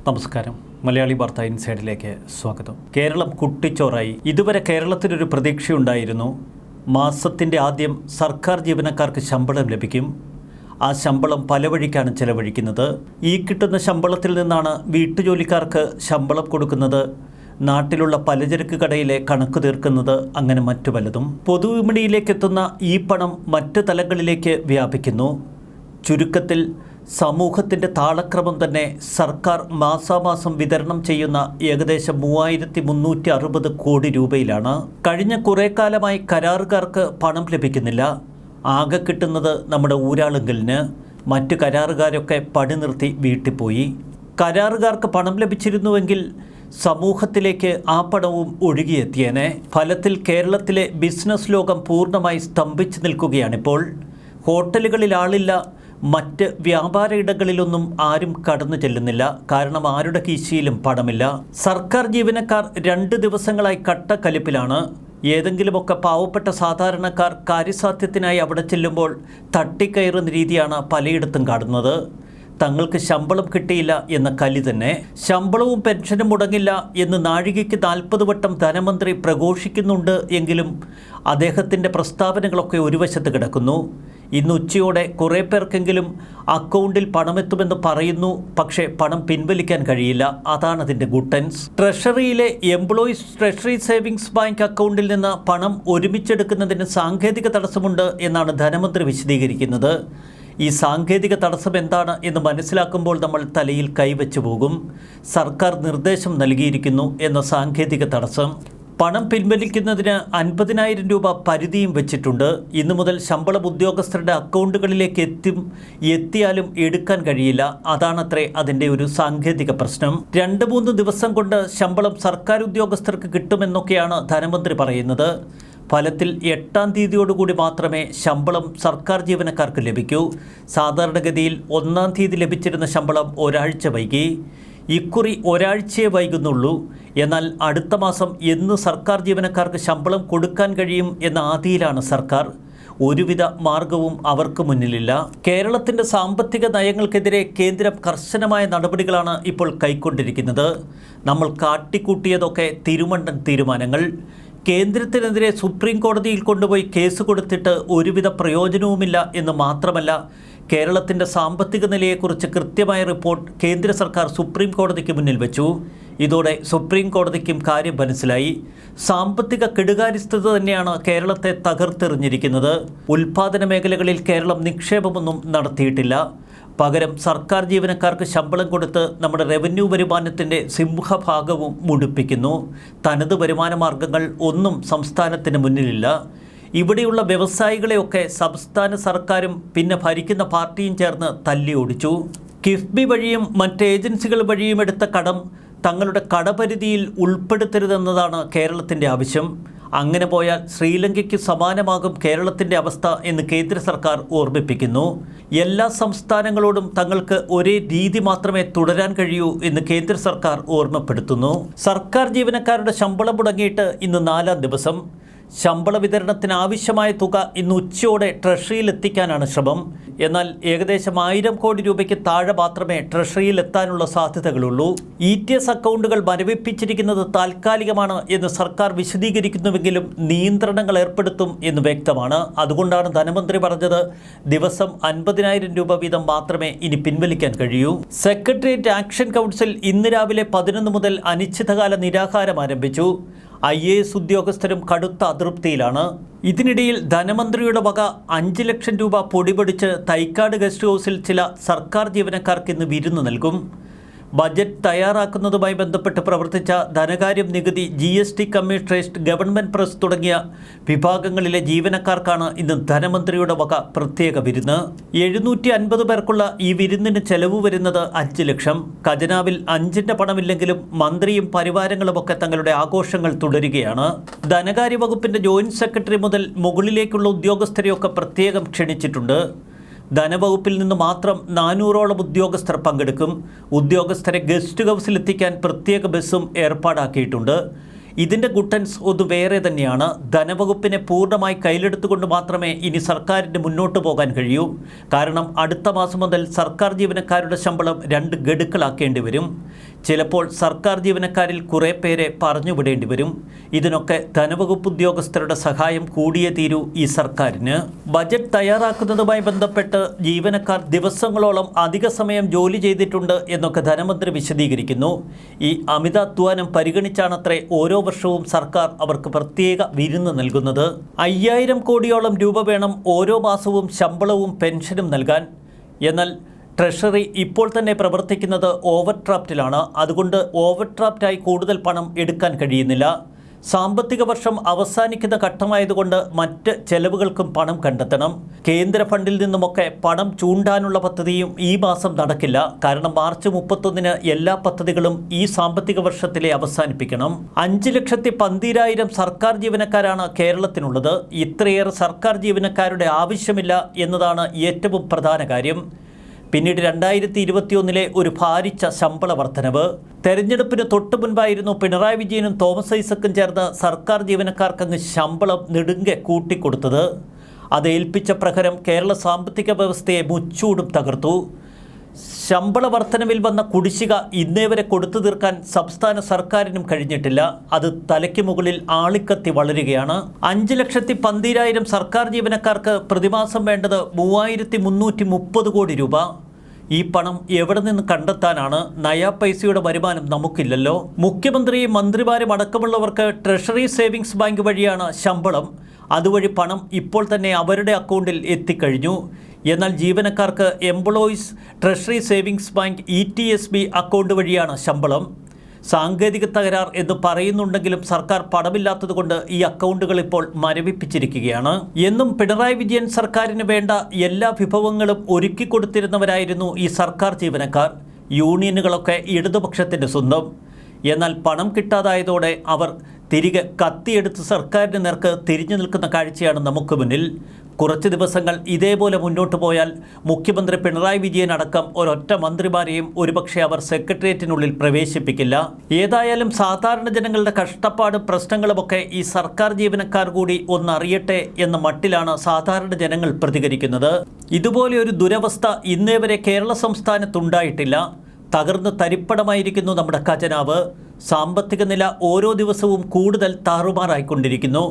നമസ്കാരം. മലയാളി വാർത്ത ഇൻസൈഡിലേക്ക് സ്വാഗതം. കേരളം കുട്ടിച്ചോറായി. ഇതുവരെ കേരളത്തിനൊരു പ്രതീക്ഷയുണ്ടായിരുന്നു. മാസത്തിൻ്റെ ആദ്യം സർക്കാർ ജീവനക്കാർക്ക് ശമ്പളം ലഭിക്കും. ആ ശമ്പളം പല വഴിക്കാണ് ചെലവഴിക്കുന്നത്. ഈ കിട്ടുന്ന ശമ്പളത്തിൽ നിന്നാണ് വീട്ടുജോലിക്കാർക്ക് ശമ്പളം കൊടുക്കുന്നത്, നാട്ടിലുള്ള പലചരക്ക് കടയിലെ കണക്ക് തീർക്കുന്നത്, അങ്ങനെ മറ്റു പലതും. പൊതുവിപണിയിലേക്കെത്തുന്ന ഈ പണം മറ്റ് തലങ്ങളിലേക്ക് വ്യാപിക്കുന്നു. ചുരുക്കത്തിൽ സമൂഹത്തിൻ്റെ താളക്രമം തന്നെ സർക്കാർ മാസാമാസം വിതരണം ചെയ്യുന്ന ഏകദേശം 3360 കോടി രൂപയിലാണ്. കഴിഞ്ഞ കുറേ കാലമായി കരാറുകാർക്ക് പണം ലഭിക്കുന്നില്ല. ആകെ കിട്ടുന്നത് നമ്മുടെ ഊരാളുങ്കലിന്. മറ്റു കരാറുകാരൊക്കെ പണി നിർത്തി വീട്ടിൽ പോയി. കരാറുകാർക്ക് പണം ലഭിച്ചിരുന്നുവെങ്കിൽ സമൂഹത്തിലേക്ക് ആ പണവും ഒഴുകിയെത്തിയേനെ. ഫലത്തിൽ കേരളത്തിലെ ബിസിനസ് ലോകം പൂർണ്ണമായി സ്തംഭിച്ചു നിൽക്കുകയാണിപ്പോൾ. ഹോട്ടലുകളിൽ ആളില്ല, മറ്റ് വ്യാപാര ഇടങ്ങളിലൊന്നും ആരും കടന്നു ചെല്ലുന്നില്ല. കാരണം ആരുടെ കീശയിലും പണമില്ല. സർക്കാർ ജീവനക്കാർ 2 ദിവസങ്ങളായി കട്ടക്കലിപ്പിലാണ്. ഏതെങ്കിലുമൊക്കെ പാവപ്പെട്ട സാധാരണക്കാർ കാര്യസാധ്യത്തിനായി അവിടെ ചെല്ലുമ്പോൾ തട്ടിക്കയറുന്ന രീതിയാണ് പലയിടത്തും കാണുന്നത്. തങ്ങൾക്ക് ശമ്പളം കിട്ടിയില്ല എന്ന കലി തന്നെ. ശമ്പളവും പെൻഷനും മുടങ്ങില്ല എന്ന് നാഴികയ്ക്ക് 40 വട്ടം ധനമന്ത്രി പ്രഘോഷിക്കുന്നുണ്ട് എങ്കിലും അദ്ദേഹത്തിൻ്റെ പ്രസ്താവനകളൊക്കെ ഒരു വശത്ത് കിടക്കുന്നു. ഇന്ന് ഉച്ചയോടെ കുറേ പേർക്കെങ്കിലും അക്കൗണ്ടിൽ പണമെത്തുമെന്ന് പറയുന്നു. പക്ഷേ പണം പിൻവലിക്കാൻ കഴിയില്ല. അതാണ് അതിൻ്റെ ഗുട്ടൻസ്. ട്രഷറിയിലെ എംപ്ലോയീസ് ട്രഷറി സേവിങ്സ് ബാങ്ക് അക്കൗണ്ടിൽ നിന്ന് പണം ഒരുമിച്ചെടുക്കുന്നതിന് സാങ്കേതിക തടസ്സമുണ്ട് എന്നാണ് ധനമന്ത്രി വിശദീകരിക്കുന്നത്. ഈ സാങ്കേതിക തടസ്സം എന്താണ് എന്ന് മനസ്സിലാക്കുമ്പോൾ നമ്മൾ തലയിൽ കൈവച്ചു പോകും. സർക്കാർ നിർദ്ദേശം നൽകിയിരിക്കുന്നു എന്ന സാങ്കേതിക തടസ്സം. പണം പിൻവലിക്കുന്നതിന് 50,000 രൂപ പരിധിയും വെച്ചിട്ടുണ്ട്. ഇന്നു മുതൽ ശമ്പളം ഉദ്യോഗസ്ഥരുടെ അക്കൗണ്ടുകളിലേക്ക് എത്തിയാലും എടുക്കാൻ കഴിയില്ല. അതാണത്രേ അതിൻ്റെ ഒരു സാങ്കേതിക പ്രശ്നം. 2-3 ദിവസം കൊണ്ട് ശമ്പളം സർക്കാർ ഉദ്യോഗസ്ഥർക്ക് കിട്ടുമെന്നൊക്കെയാണ് ധനമന്ത്രി പറയുന്നത്. ഫലത്തിൽ 8-ാം തീയതിയോടുകൂടി മാത്രമേ ശമ്പളം സർക്കാർ ജീവനക്കാർക്ക് ലഭിക്കൂ. സാധാരണഗതിയിൽ 1-ാം തീയതി ലഭിച്ചിരുന്ന ശമ്പളം ഒരാഴ്ച വൈകി. ഇക്കുറി ഒരാഴ്ചയെ വൈകുന്നുള്ളൂ. എന്നാൽ അടുത്ത മാസം എന്ന് സർക്കാർ ജീവനക്കാർക്ക് ശമ്പളം കൊടുക്കാൻ കഴിയും എന്ന ആധിയിലാണ് സർക്കാർ. ഒരുവിധ മാർഗവും അവർക്ക് മുന്നിലില്ല. കേരളത്തിൻ്റെ സാമ്പത്തിക നയങ്ങൾക്കെതിരെ കേന്ദ്രം കർശനമായ നടപടികളാണ് ഇപ്പോൾ കൈക്കൊണ്ടിരിക്കുന്നത്. നമ്മൾ കാട്ടിക്കൂട്ടിയതൊക്കെ തിരുമണ്ടൻ തീരുമാനങ്ങൾ. കേന്ദ്രത്തിനെതിരെ സുപ്രീം കോടതിയിൽ കൊണ്ടുപോയി കേസ് കൊടുത്തിട്ട് ഒരുവിധ പ്രയോജനവുമില്ല എന്ന് മാത്രമല്ല, കേരളത്തിൻ്റെ സാമ്പത്തിക നിലയെക്കുറിച്ച് കൃത്യമായ റിപ്പോർട്ട് കേന്ദ്ര സർക്കാർ സുപ്രീം കോടതിക്ക് മുന്നിൽ വെച്ചു. ഇതോടെ സുപ്രീം കോടതിക്കും കാര്യം മനസ്സിലായി. സാമ്പത്തിക കെടുകാര്യസ്ഥത തന്നെയാണ് കേരളത്തെ തകർത്തെറിഞ്ഞിരിക്കുന്നത്. ഉൽപ്പാദന മേഖലകളിൽ കേരളം നിക്ഷേപമൊന്നും നടത്തിയിട്ടില്ല. പകരം സർക്കാർ ജീവനക്കാർക്ക് ശമ്പളം കൊടുത്ത് നമ്മുടെ റവന്യൂ വരുമാനത്തിൻ്റെ സിംഹഭാഗവും മുടിപ്പിക്കുന്നു. തനത് വരുമാന മാർഗങ്ങൾ ഒന്നും സംസ്ഥാനത്തിന് മുന്നിലില്ല. ഇവിടെയുള്ള വ്യവസായികളെയൊക്കെ സംസ്ഥാന സർക്കാരും പിന്നെ ഭരിക്കുന്ന പാർട്ടിയും ചേർന്ന് തല്ലി ഓടിച്ചു. കിഫ്ബി വഴിയും മറ്റ് ഏജൻസികൾ വഴിയും എടുത്ത കടം തങ്ങളുടെ കടപരിധിയിൽ ഉൾപ്പെടുത്തരുതെന്നതാണ് കേരളത്തിൻ്റെ ആവശ്യം. അങ്ങനെ പോയാൽ ശ്രീലങ്കയ്ക്ക് സമാനമാകും കേരളത്തിൻ്റെ അവസ്ഥ എന്ന് കേന്ദ്ര സർക്കാർ ഓർമ്മിപ്പിക്കുന്നു. എല്ലാ സംസ്ഥാനങ്ങളോടും തങ്ങൾക്ക് ഒരേ രീതി മാത്രമേ തുടരാൻ കഴിയൂ എന്ന് കേന്ദ്ര സർക്കാർ ഓർമ്മപ്പെടുത്തുന്നു. സർക്കാർ ജീവനക്കാരുടെ ശമ്പളം മുടങ്ങിയിട്ട് ഇന്ന് 4-ാം ദിവസം. ശമ്പള വിതരണത്തിന് ആവശ്യമായ തുക ഇന്ന് ഉച്ചയോടെ ട്രഷറിയിൽ എത്തിക്കാനാണ് ശ്രമം. എന്നാൽ ഏകദേശം 1000 കോടി രൂപയ്ക്ക് താഴെ മാത്രമേ ട്രഷറിയിൽ എത്താനുള്ള സാധ്യതകളുള്ളൂ. ETS അക്കൗണ്ടുകൾ മരവിപ്പിച്ചിരിക്കുന്നത് താൽക്കാലികമാണ് എന്ന് സർക്കാർ വിശദീകരിക്കുന്നുവെങ്കിലും നിയന്ത്രണങ്ങൾ ഏർപ്പെടുത്തും എന്ന് വ്യക്തമാണ്. അതുകൊണ്ടാണ് ധനമന്ത്രി പറഞ്ഞത് ദിവസം 50,000 രൂപ വീതം മാത്രമേ ഇനി പിൻവലിക്കാൻ കഴിയൂ. സെക്രട്ടേറിയറ്റ് ആക്ഷൻ കൗൺസിൽ ഇന്ന് രാവിലെ 11 മുതൽ അനിശ്ചിതകാല നിരാഹാരം ആരംഭിച്ചു. IAS ഉദ്യോഗസ്ഥരും കടുത്ത അതൃപ്തിയിലാണ്. ഇതിനിടയിൽ ധനമന്ത്രിയുടെ വക 5 ലക്ഷം രൂപ പൊടിപൊടിച്ച് തൈക്കാട് ഗസ്റ്റ് ഹൗസിൽ ചില സർക്കാർ ജീവനക്കാർക്ക് ഇന്ന് വിരുന്ന് നൽകും. ബജറ്റ് തയ്യാറാക്കുന്നതുമായി ബന്ധപ്പെട്ട് പ്രവർത്തിച്ച ധനകാര്യം, നികുതി, GST കമ്മീഷണറേറ്റ്, ഗവൺമെൻറ് പ്രസ് തുടങ്ങിയ വിഭാഗങ്ങളിലെ ജീവനക്കാർക്കാണ് ഇന്ന് ധനമന്ത്രിയുടെ വക പ്രത്യേക വിരുന്ന്. 750 പേർക്കുള്ള ഈ വിരുന്നിന് ചെലവ് വരുന്നത് 5 ലക്ഷം. ഖജനാവിൽ 5ൻ്റെ പണമില്ലെങ്കിലും മന്ത്രിയും പരിവാരങ്ങളുമൊക്കെ തങ്ങളുടെ ആഘോഷങ്ങൾ തുടരുകയാണ്. ധനകാര്യ വകുപ്പിൻ്റെ ജോയിൻറ്റ് സെക്രട്ടറി മുതൽ മുകളിലേക്കുള്ള ഉദ്യോഗസ്ഥരെയൊക്കെ പ്രത്യേകം ക്ഷണിച്ചിട്ടുണ്ട്. ധനവകുപ്പിൽ നിന്ന് മാത്രം 400ഓളം ഉദ്യോഗസ്ഥർ പങ്കെടുക്കും. ഉദ്യോഗസ്ഥരെ ഗസ്റ്റ് ഹൗസിലെത്തിക്കാൻ പ്രത്യേക ബസ്സും ഏർപ്പാടാക്കിയിട്ടുണ്ട്. ഇതിൻ്റെ ഗുട്ടൻസ് ഒന്ന് വേറെ തന്നെയാണ്. ധനവകുപ്പിനെ പൂർണ്ണമായി കയ്യിലെടുത്തുകൊണ്ട് മാത്രമേ ഇനി സർക്കാരിന് മുന്നോട്ട് പോകാൻ കഴിയൂ. കാരണം അടുത്ത മാസം മുതൽ സർക്കാർ ജീവനക്കാരുടെ ശമ്പളം 2 ഗഡുക്കളാക്കേണ്ടി വരും. ചിലപ്പോൾ സർക്കാർ ജീവനക്കാരിൽ കുറേ പേരെ പറഞ്ഞുവിടേണ്ടി വരും. ഇതിനൊക്കെ ധനവകുപ്പ് ഉദ്യോഗസ്ഥരുടെ സഹായം കൂടിയേ തീരൂ ഈ സർക്കാരിന്. ബജറ്റ് തയ്യാറാക്കുന്നതുമായി ബന്ധപ്പെട്ട് ജീവനക്കാർ ദിവസങ്ങളോളം അധിക സമയം ജോലി ചെയ്തിട്ടുണ്ട് എന്നൊക്കെ ധനമന്ത്രി വിശദീകരിക്കുന്നു. ഈ അമിതാധ്വാനം പരിഗണിച്ചാണത്രേ ഓരോ വർഷവും സർക്കാർ അവർക്ക് പ്രത്യേക വിരുന്ന് നൽകുന്നത്. 5000 കോടിയോളം രൂപ വേണം ഓരോ മാസവും ശമ്പളവും പെൻഷനും നൽകാൻ. എന്നാൽ ട്രഷറി ഇപ്പോൾ തന്നെ പ്രവർത്തിക്കുന്നത് ഓവർ ഡ്രാഫ്റ്റിലാണ്. അതുകൊണ്ട് ഓവർ ഡ്രാഫ്റ്റായി കൂടുതൽ പണം എടുക്കാൻ കഴിയുന്നില്ല. സാമ്പത്തിക വർഷം അവസാനിക്കുന്ന ഘട്ടമായതുകൊണ്ട് മറ്റ് ചെലവുകൾക്കും പണം കണ്ടെത്തണം. കേന്ദ്ര ഫണ്ടിൽ നിന്നുമൊക്കെ പണം ചൂണ്ടാനുള്ള പദ്ധതിയും ഈ മാസം നടക്കില്ല. കാരണം മാർച്ച് 31-ന് എല്ലാ പദ്ധതികളും ഈ സാമ്പത്തിക വർഷത്തിലെ അവസാനിപ്പിക്കണം. 5,12,000 സർക്കാർ ജീവനക്കാരാണ് കേരളത്തിനുള്ളത്. ഇത്രയേറെ സർക്കാർ ജീവനക്കാരുടെ ആവശ്യമില്ല എന്നതാണ് ഏറ്റവും പ്രധാന കാര്യം. പിന്നീട് 2021-ലെ ഒരു ഭാരിച്ച ശമ്പള വർധനവ്. തെരഞ്ഞെടുപ്പിന് തൊട്ടു മുൻപായിരുന്നു പിണറായി വിജയനും തോമസ് ഐസക്കും ചേർന്ന് സർക്കാർ ജീവനക്കാർക്കങ്ങ് ശമ്പളം നെടുങ്കെ കൂട്ടിക്കൊടുത്തത്. അത് ഏൽപ്പിച്ച പ്രഹരം കേരള സാമ്പത്തിക വ്യവസ്ഥയെ മുച്ചൂടും തകർത്തു. ശമ്പള വർധനവിൽ വന്ന കുടിശ്ശിക ഇന്നേ വരെ കൊടുത്തു തീർക്കാൻ സംസ്ഥാന സർക്കാരിനും കഴിഞ്ഞിട്ടില്ല. അത് തലയ്ക്ക് മുകളിൽ ആളിക്കത്തി വളരുകയാണ്. 5,12,000 സർക്കാർ ജീവനക്കാർക്ക് പ്രതിമാസം വേണ്ടത് 3,330 കോടി രൂപ. ഈ പണം എവിടെ നിന്ന് കണ്ടെത്താനാണ്? നയാ പൈസയുടെ വരുമാനം നമുക്കില്ലല്ലോ. മുഖ്യമന്ത്രിയും മന്ത്രിമാരും അടക്കമുള്ളവർക്ക് ട്രഷറി സേവിങ്സ് ബാങ്ക് വഴിയാണ് ശമ്പളം. അതുവഴി പണം ഇപ്പോൾ തന്നെ അവരുടെ അക്കൗണ്ടിൽ എത്തിക്കഴിഞ്ഞു. എന്നാൽ ജീവനക്കാർക്ക് employees treasury savings bank ETSB account വഴിയാണ് ശമ്പളം. സാങ്കേതിക തകരാർ എന്ന് പറയുന്നുണ്ടെങ്കിലും സർക്കാർ പണമില്ലാത്തതുകൊണ്ട് ഈ അക്കൗണ്ടുകൾ ഇപ്പോൾ മരവിപ്പിച്ചിരിക്കുകയാണ്. എന്നും പിണറായി വിജയൻ സർക്കാരിന് വേണ്ട എല്ലാ വിഭവങ്ങളും ഒരുക്കിക്കൊടുത്തിരുന്നവരായിരുന്നു ഈ സർക്കാർ ജീവനക്കാർ. യൂണിയനുകളൊക്കെ ഇടതുപക്ഷത്തിൻ്റെ സ്വന്തം. എന്നാൽ പണം കിട്ടാതായതോടെ അവർ തിരികെ കത്തിയെടുത്ത് സർക്കാരിന് നേർക്ക് തിരിഞ്ഞു നിൽക്കുന്ന കാഴ്ചയാണ് നമുക്ക് മുന്നിൽ. കുറച്ച് ദിവസങ്ങൾ ഇതേപോലെ മുന്നോട്ട് പോയാൽ മുഖ്യമന്ത്രി പിണറായി വിജയൻ അടക്കം ഒരൊറ്റ മന്ത്രിമാരെയും ഒരുപക്ഷെ അവർ സെക്രട്ടേറിയറ്റിനുള്ളിൽ പ്രവേശിപ്പിക്കില്ല. ഏതായാലും സാധാരണ ജനങ്ങളുടെ കഷ്ടപ്പാടും പ്രശ്നങ്ങളുമൊക്കെ ഈ സർക്കാർ ജീവനക്കാർ കൂടി ഒന്നറിയട്ടെ എന്ന മട്ടിലാണ് സാധാരണ ജനങ്ങൾ പ്രതികരിക്കുന്നത്. ഇതുപോലെ ഒരു ദുരവസ്ഥ ഇന്നേ വരെ കേരള സംസ്ഥാനത്തുണ്ടായിട്ടില്ല. തകർന്ന് തരിപ്പണമായിരിക്കുന്നു നമ്മുടെ ഖജനാവ്. സാമ്പത്തിക നില ഓരോ ദിവസവും കൂടുതൽ താറുമാറായിക്കൊണ്ടിരിക്കുന്നു.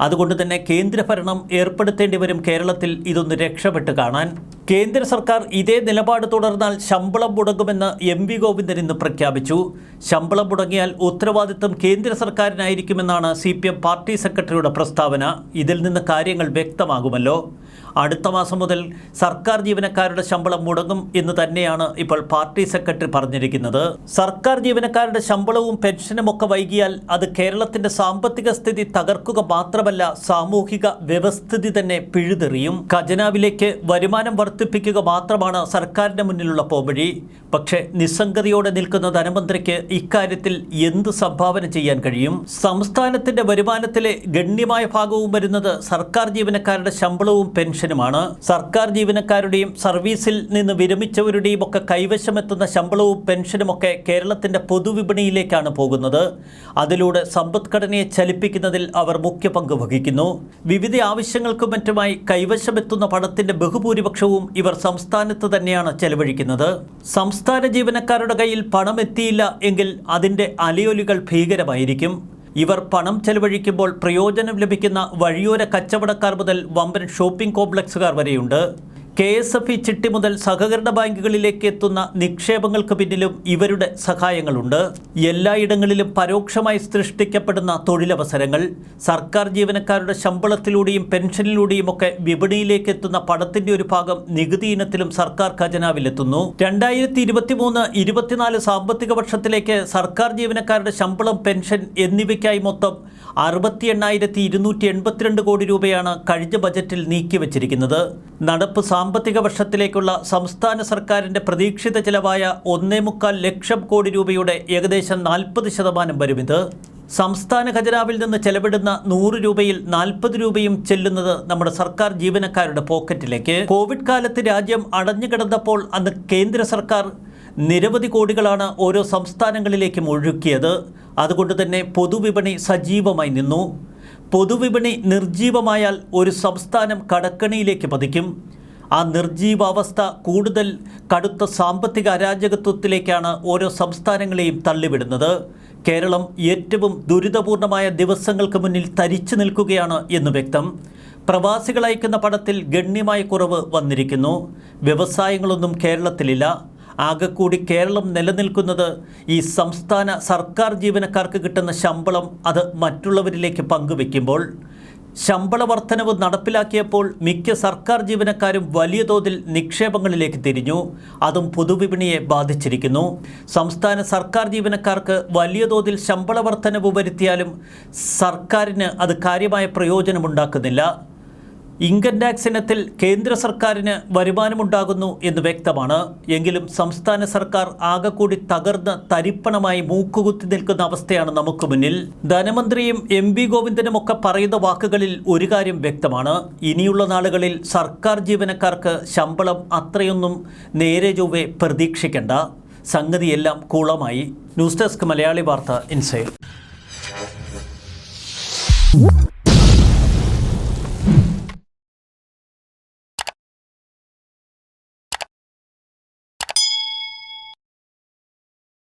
അതുകൊണ്ട് തന്നെ കേന്ദ്രഭരണം ഏർപ്പെടുത്തേണ്ടി വരും കേരളത്തിൽ ഇതൊന്ന് രക്ഷപ്പെട്ട് കാണാൻ. കേന്ദ്ര സർക്കാർ ഇതേ നിലപാട് തുടർന്നാൽ ശമ്പളം മുടങ്ങുമെന്ന് MV ഗോവിന്ദൻ ഇന്ന് പ്രഖ്യാപിച്ചു. ശമ്പളം മുടങ്ങിയാൽ ഉത്തരവാദിത്തം കേന്ദ്ര സർക്കാരിനായിരിക്കുമെന്നാണ് CPM പാർട്ടി സെക്രട്ടറിയുടെ പ്രസ്താവന. ഇതിൽ നിന്ന് കാര്യങ്ങൾ വ്യക്തമാകുമല്ലോ. അടുത്ത മാസം മുതൽ സർക്കാർ ജീവനക്കാരുടെ ശമ്പളം മുടങ്ങും എന്ന് തന്നെയാണ് ഇപ്പോൾ പാർട്ടി സെക്രട്ടറി പറഞ്ഞിരിക്കുന്നത്. സർക്കാർ ജീവനക്കാരുടെ ശമ്പളവും പെൻഷനും ഒക്കെ വൈകിയാൽ അത് കേരളത്തിന്റെ സാമ്പത്തിക സ്ഥിതി തകർക്കുക മാത്രമല്ല, സാമൂഹിക വ്യവസ്ഥിതി തന്നെ പിഴുതെറിയും. ഖജനാവിലേക്ക് വരുമാനം വർദ്ധിപ്പിക്കുക മാത്രമാണ് സർക്കാരിന്റെ മുന്നിലുള്ള പോംവഴി. പക്ഷേ നിസ്സംഗതയോടെ നിൽക്കുന്ന ധനമന്ത്രിക്ക് ഇക്കാര്യത്തിൽ എന്ത് സംഭാവന ചെയ്യാൻ കഴിയും? സംസ്ഥാനത്തിന്റെ വരുമാനത്തിലെ ഗണ്യമായ ഭാഗവും വരുന്നത് സർക്കാർ ജീവനക്കാരുടെ ശമ്പളവും പെൻഷനുമാണ്. സർക്കാർ ജീവനക്കാരുടെയും സർവീസിൽ നിന്ന് വിരമിച്ചവരുടെയും ഒക്കെ കൈവശമെത്തുന്ന ശമ്പളവും പെൻഷനുമൊക്കെ കേരളത്തിന്റെ പൊതുവിപണിയിലേക്കാണ് പോകുന്നത്. അതിലൂടെ സമ്പദ്ഘടനയെ ചലിപ്പിക്കുന്നതിൽ അവർ മുഖ്യ പങ്ക് വഹിക്കുന്നു. വിവിധ ആവശ്യങ്ങൾക്കും മറ്റുമായി കൈവശമെത്തുന്ന പണത്തിന്റെ ബഹുഭൂരിപക്ഷവും ഇവർ സംസ്ഥാനത്ത് തന്നെയാണ് ചെലവഴിക്കുന്നത്. സംസ്ഥാന ജീവനക്കാരുടെ കയ്യിൽ പണം എത്തിയില്ല എങ്കിൽ അതിൻ്റെ അലയൊലികൾ ഭീകരമായിരിക്കും. ഇവർ പണം ചെലവഴിക്കുമ്പോൾ പ്രയോജനം ലഭിക്കുന്ന വഴിയോര കച്ചവടക്കാർ മുതൽ വമ്പൻ ഷോപ്പിംഗ് കോംപ്ലക്സുകാർ വരെയുണ്ട്. KSFE ചിട്ടി മുതൽ സഹകരണ ബാങ്കുകളിലേക്ക് എത്തുന്ന നിക്ഷേപങ്ങൾക്ക് പിന്നിലും ഇവരുടെ സഹായങ്ങളുണ്ട്. എല്ലായിടങ്ങളിലും പരോക്ഷമായി സൃഷ്ടിക്കപ്പെടുന്ന തൊഴിലവസരങ്ങൾ, സർക്കാർ ജീവനക്കാരുടെ ശമ്പളത്തിലൂടെയും പെൻഷനിലൂടെയും ഒക്കെ വിപണിയിലേക്ക് എത്തുന്ന പണത്തിന്റെ ഒരു ഭാഗം നികുതി ഇനത്തിലും സർക്കാർ ഖജനാവിലെത്തുന്നു. 2023-24 സാമ്പത്തിക വർഷത്തിലേക്ക് സർക്കാർ ജീവനക്കാരുടെ ശമ്പളം, പെൻഷൻ എന്നിവയ്ക്കായി മൊത്തം 68,282 കോടി രൂപയാണ് കഴിഞ്ഞ ബജറ്റിൽ നീക്കിവച്ചിരിക്കുന്നത്. നടപ്പ് സാമ്പത്തിക വർഷത്തിലേക്കുള്ള സംസ്ഥാന സർക്കാരിൻ്റെ പ്രതീക്ഷിത ചിലവായ 1.25 ലക്ഷം കോടി രൂപയുടെ ഏകദേശം 40% വരുമിത്. സംസ്ഥാന ഖജനാവിൽ നിന്ന് ചെലവിടുന്ന 100 രൂപയിൽ 40 രൂപയും ചെല്ലുന്നത് നമ്മുടെ സർക്കാർ ജീവനക്കാരുടെ പോക്കറ്റിലേക്ക്. കോവിഡ് കാലത്ത് രാജ്യം അടഞ്ഞുകിടന്നപ്പോൾ അന്ന് കേന്ദ്ര സർക്കാർ നിരവധി കോടികളാണ് ഓരോ സംസ്ഥാനങ്ങളിലേക്കും ഒഴുക്കിയത്. അതുകൊണ്ട് തന്നെ പൊതുവിപണി സജീവമായി നിന്നു. പൊതുവിപണി നിർജീവമായാൽ ഒരു സംസ്ഥാനം കടക്കണിയിലേക്ക് പതിക്കും. ആ നിർജീവാവസ്ഥ കൂടുതൽ കടുത്ത സാമ്പത്തിക അരാജകത്വത്തിലേക്കാണ് ഓരോ സംസ്ഥാനങ്ങളെയും തള്ളിവിടുന്നത്. കേരളം ഏറ്റവും ദുരിതപൂർണമായ ദിവസങ്ങൾക്ക് മുന്നിൽ തരിച്ചു നിൽക്കുകയാണ് എന്ന് വ്യക്തം. പ്രവാസികൾ അയക്കുന്ന പണത്തിൽ ഗണ്യമായ കുറവ് വന്നിരിക്കുന്നു. വ്യവസായങ്ങളൊന്നും കേരളത്തിലില്ല. ആകെക്കൂടി കേരളം നിലനിൽക്കുന്നത് ഈ സംസ്ഥാന സർക്കാർ ജീവനക്കാർക്ക് കിട്ടുന്ന ശമ്പളം അത് മറ്റുള്ളവരിലേക്ക് പങ്കുവെക്കുമ്പോൾ. ശമ്പള വർധനവ് നടപ്പിലാക്കിയപ്പോൾ മിക്ക സർക്കാർ ജീവനക്കാരും വലിയ തോതിൽ നിക്ഷേപങ്ങളിലേക്ക് തിരിഞ്ഞു. അതും പൊതുവിപണിയെ ബാധിച്ചിരിക്കുന്നു. സംസ്ഥാന സർക്കാർ ജീവനക്കാർക്ക് വലിയ തോതിൽ ശമ്പള വർധനവ് വരുത്തിയാലും സർക്കാരിന് അത് കാര്യമായ പ്രയോജനമുണ്ടാക്കുന്നില്ല. ഇൻകം ടാക്സ് ഇനത്തിൽ കേന്ദ്ര സർക്കാരിന് വരുമാനമുണ്ടാകുന്നു എന്ന് വ്യക്തമാണ്. എങ്കിലും സംസ്ഥാന സർക്കാർ ആകെക്കൂടി തകർന്ന് തരിപ്പണമായി മൂക്കുകുത്തി നിൽക്കുന്ന അവസ്ഥയാണ് നമുക്ക് മുന്നിൽ. ധനമന്ത്രിയും MP ഗോവിന്ദനും ഒക്കെ പറയുന്ന വാക്കുകളിൽ ഒരു കാര്യം വ്യക്തമാണ്. ഇനിയുള്ള നാളുകളിൽ സർക്കാർ ജീവനക്കാർക്ക് ശമ്പളം അത്രയൊന്നും നേരെ ചൊവ്വേ പ്രതീക്ഷിക്കേണ്ട. സംഗതിയെല്ലാം കൂളമായി. ന്യൂസ് ഡെസ്ക് മലയാളി വാർത്ത ഇൻസൈഡ്.